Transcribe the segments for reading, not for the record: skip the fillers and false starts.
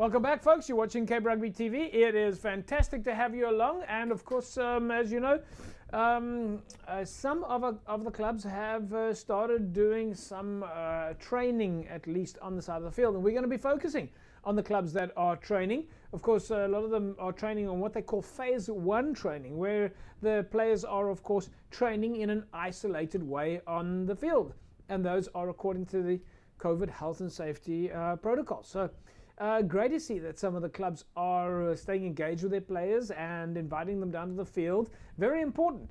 Welcome back, folks. You're watching Cape Rugby TV. It is fantastic to have you along. And of course, as you know, some of the clubs have started doing some training, at least on the side of the field. And we're going to be focusing on the clubs that are training. Of course, a lot of them are training on what they call phase 1 training, where the players are, of course, training in an isolated way on the field. And those are according to the COVID health and safety protocols. So great to see that some of the clubs are staying engaged with their players and inviting them down to the field. Very important,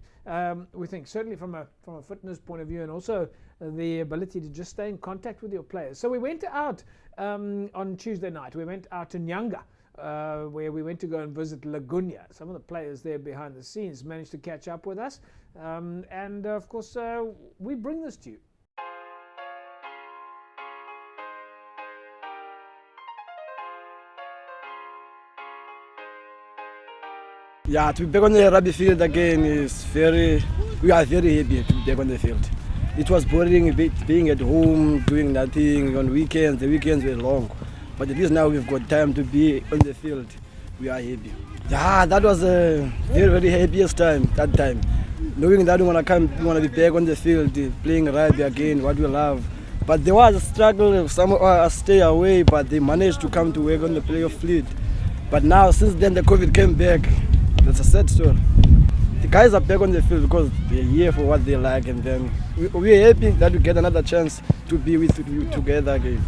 we think, certainly from a fitness point of view, and also the ability to just stay in contact with your players. So we went out on Tuesday night. We went out to Nyanga, where we went to go and visit Lagunya. Some of the players there behind the scenes managed to catch up with us, and of course we bring this to you. Yeah, to be back on the rugby field again is we are very happy to be back on the field. It was boring a bit being at home, doing nothing on weekends. The weekends were long. But at least now we've got time to be on the field. We are happy. Yeah, that was a very happiest time, that time. Knowing that we want to be back on the field, playing rugby again, what we love. But there was a struggle, some of us stay away, but they managed to come to work on the playoff fleet. But now, since then the COVID came back, that's a sad story. The guys are back on the field because they're here for what they like, and then we're happy that we get another chance to be with you together again.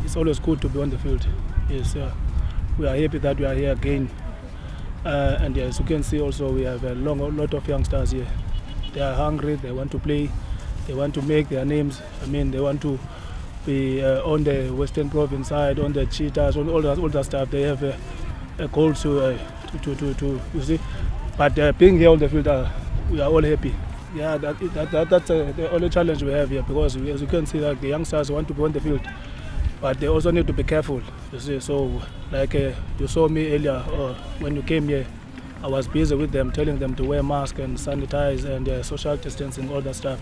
It's always good to be on the field. Yes, we are happy that we are here again. And as you can see also, we have a lot of youngsters here. They are hungry, they want to play, they want to make their names. I mean, they want to be on the Western Province side, on the Cheetahs, on all that stuff. They have a goal to you see. But being here on the field, we are all happy. Yeah, that's the only challenge we have here, because as you can see, that the youngsters want to be on the field, but they also need to be careful. You see, so like you saw me earlier when you came here, I was busy with them, telling them to wear masks and sanitize and social distancing, all that stuff.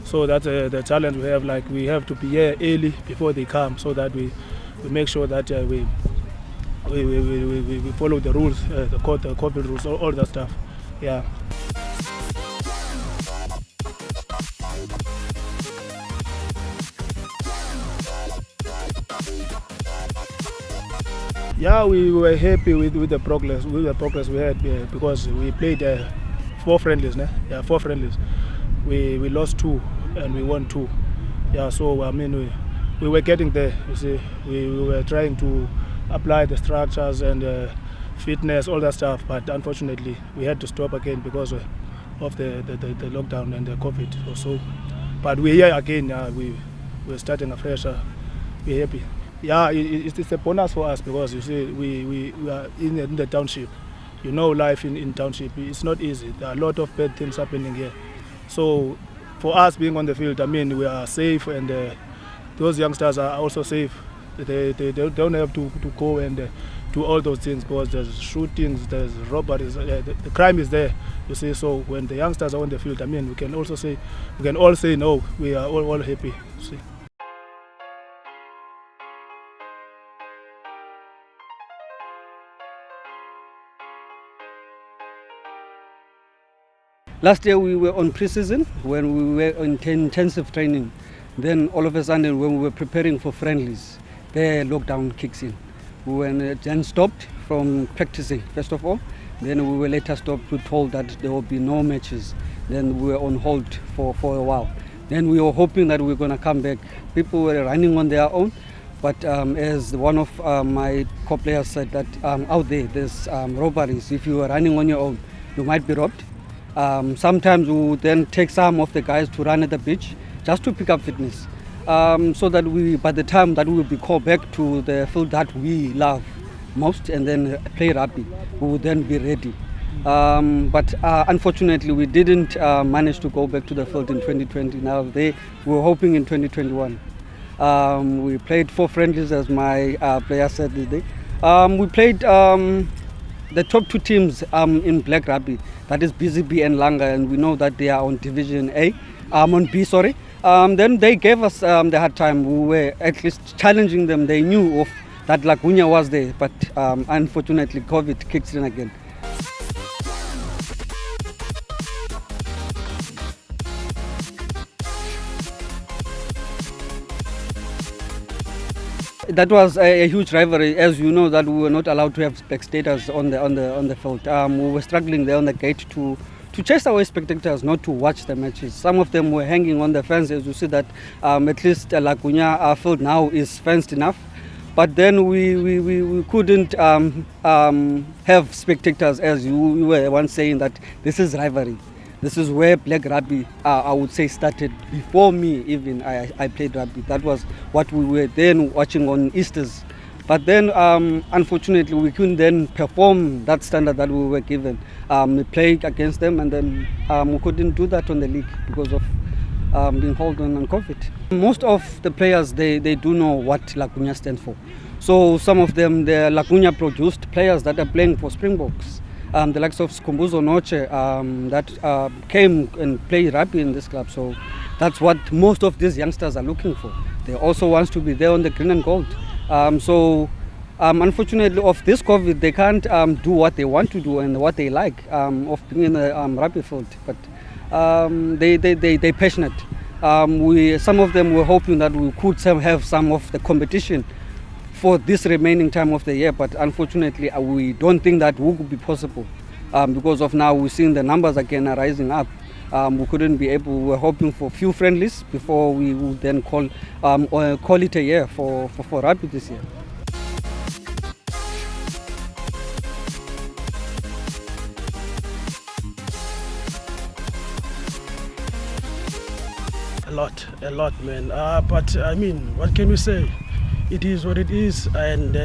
So that's the challenge we have. Like, we have to be here early before they come, so that we make sure that we follow the rules, the COVID rules, all that stuff. Yeah. Yeah, we were happy with the progress we had, because we played 4 friendlies. Yeah, 4 friendlies. We lost 2 and we won 2. Yeah, so I mean we were getting there. You see, we were trying to apply the structures and fitness, all that stuff. But unfortunately, we had to stop again because of the lockdown and the COVID or so. But we're here again. We're starting afresh. We're happy. Yeah, it's a bonus for us, because you see, we are in the township. You know, life in township, it's not easy. There are a lot of bad things happening here. So for us being on the field, I mean, we are safe, and those youngsters are also safe. They don't have to go and do all those things, because there's shootings, there's robberies, the crime is there. You see, so when the youngsters are on the field, I mean, we can all say no, we are all happy. You see. Last year we were on pre-season when we were on intensive training. Then all of a sudden, when we were preparing for friendlies, the lockdown kicks in. We were then stopped from practicing, first of all. Then we were later stopped. We were told that there will be no matches. Then we were on hold for a while. Then we were hoping that we were going to come back. People were running on their own. But as one of my co-players said, that out there's robberies. If you are running on your own, you might be robbed. Sometimes we would then take some of the guys to run at the beach just to pick up fitness, so that by the time that we will be called back to the field that we love most and then play rugby, we would then be ready. But unfortunately, we didn't manage to go back to the field in 2020. Now we were hoping in 2021. We played 4 friendlies, as my player said this day. We played the top 2 teams in black rugby. that is BZB and Langa, and we know that they are on Division A, on B, sorry. Then they gave us the hard time. We were at least challenging them. They knew of that Lagunya was there, but unfortunately COVID kicked in again. That was a huge rivalry, as you know that we were not allowed to have spectators on the field. We were struggling there on the gate to chase away spectators, not to watch the matches. Some of them were hanging on the fence, as you see that at least Lagunya field now is fenced enough. But then we couldn't have spectators, as you were once saying that this is rivalry. This is where black rugby, I would say, started before me even. I played rugby. That was what we were then watching on Easters. But then, unfortunately, we couldn't then perform that standard that we were given. We played against them, and then we couldn't do that on the league because of being held on COVID. Most of the players, they do know what Lagunya stands for. So some of them, the Lagunya produced players that are playing for Springboks. The likes of Skumbuzo Noche that came and played rugby in this club. So that's what most of these youngsters are looking for. They also want to be there on the green and gold. Unfortunately, of this COVID, they can't do what they want to do and what they like of being in the rugby field. But they're passionate. Some of them were hoping that we could have some of the competition for this remaining time of the year, but unfortunately we don't think that would be possible because of now we're seeing the numbers again are rising up. We couldn't be able, we were hoping for few friendlies before we would then call it a year for rugby this year. A lot, man. But I mean, what can we say? It is what it is, and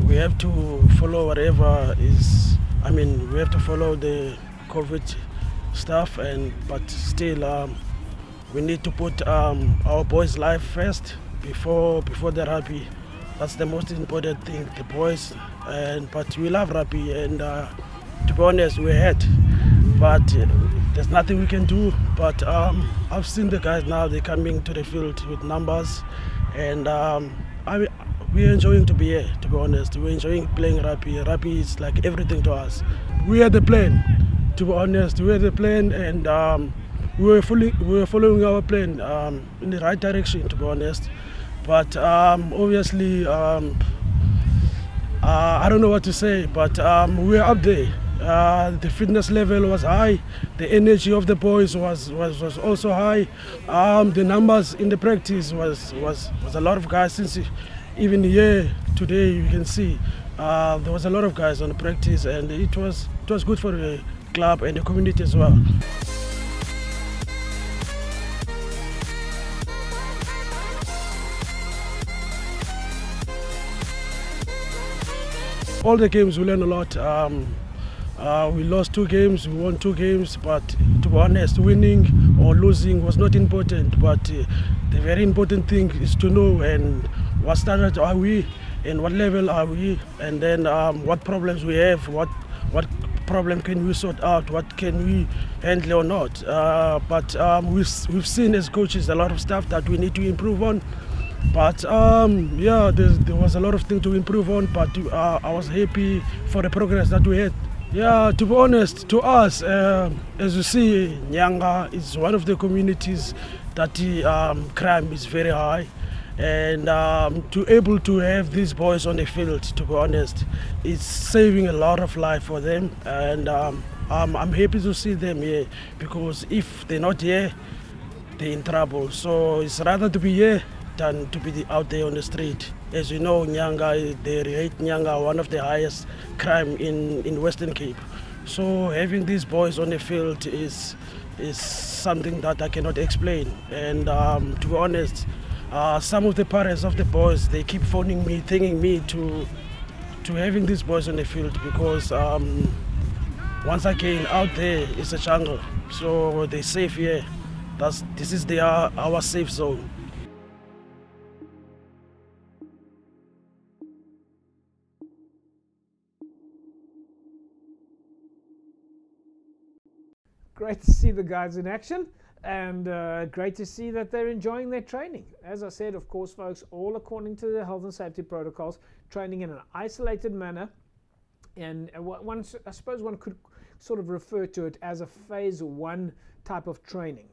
we have to follow whatever is. I mean, we have to follow the COVID stuff, but still, we need to put our boys' life first before the rugby. That's the most important thing, the boys. But we love rugby, and to be honest, we're hurt. But there's nothing we can do. But I've seen the guys now; they're coming to the field with numbers. And we're enjoying to be here, to be honest. We're enjoying playing rugby. Rugby is like everything to us. We had the plan, to be honest. We had the plan, and we were following our plan in the right direction, to be honest. But obviously, I don't know what to say, but we're up there. The fitness level was high, the energy of the boys was also high. The numbers in the practice was a lot of guys. Since even here today you can see there was a lot of guys on the practice, and it was good for the club and the community as well. All the games we learn a lot. We lost 2 games, we won 2 games, but to be honest, winning or losing was not important. But the very important thing is to know and what standard are we and what level are we, and then what problems we have, what problem can we sort out, what can we handle or not. But we've seen as coaches a lot of stuff that we need to improve on. But yeah, there was a lot of things to improve on, but I was happy for the progress that we had. Yeah, to be honest, to us, as you see, Nyanga is one of the communities that crime is very high. And to able to have these boys on the field, to be honest, it's saving a lot of life for them. And I'm happy to see them here, because if they're not here, they're in trouble. So it's rather to be here than to be out there on the street. As you know, Nyanga, they rate Nyanga one of the highest crime in Western Cape. So having these boys on the field is something that I cannot explain. And to be honest, some of the parents of the boys, they keep phoning me, thanking me to having these boys on the field, because once again, out there is a jungle. So they're safe here. This is our safe zone. great to see the guys in action, and great to see that they're enjoying their training. As I said, of course, folks, all according to the health and safety protocols, training in an isolated manner. And I suppose one could sort of refer to it as a phase 1 type of training,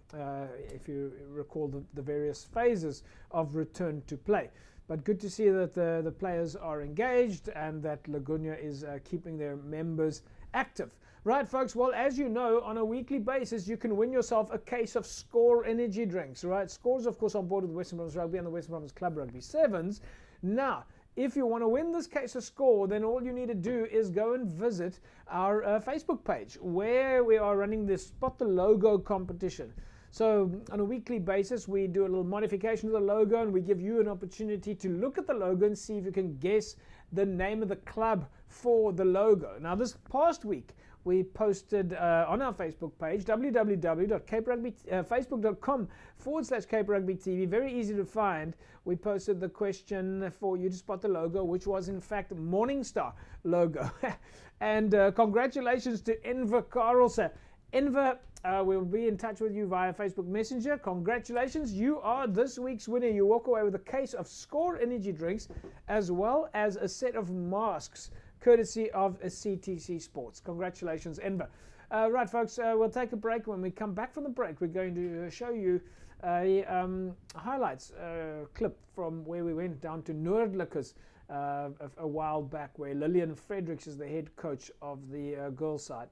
if you recall the various phases of return to play. But good to see that the players are engaged and that Lagunya is keeping their members active. Right, folks, well, as you know, on a weekly basis, you can win yourself a case of Score energy drinks, right? Score's, of course, on board with Western Province Rugby and the Western Province Club Rugby Sevens. Now, if you want to win this case of Score, then all you need to do is go and visit our Facebook page, where we are running this Spot the Logo competition. So on a weekly basis, we do a little modification to the logo, and we give you an opportunity to look at the logo and see if you can guess the name of the club for the logo. Now, this past week, we posted on our Facebook page, facebook.com/Cape Rugby TV. Very easy to find. We posted the question for you to spot the logo, which was in fact Morningstar logo. And congratulations to Enver Carlse. Enver, we'll be in touch with you via Facebook Messenger. Congratulations, you are this week's winner. You walk away with a case of Score energy drinks, as well as a set of masks, courtesy of CTC Sports. Congratulations, Enver. Right, folks, we'll take a break. When we come back from the break, we're going to show you a highlights clip from where we went down to Noordlikers a while back, where Lillian Fredericks is the head coach of the girls' side.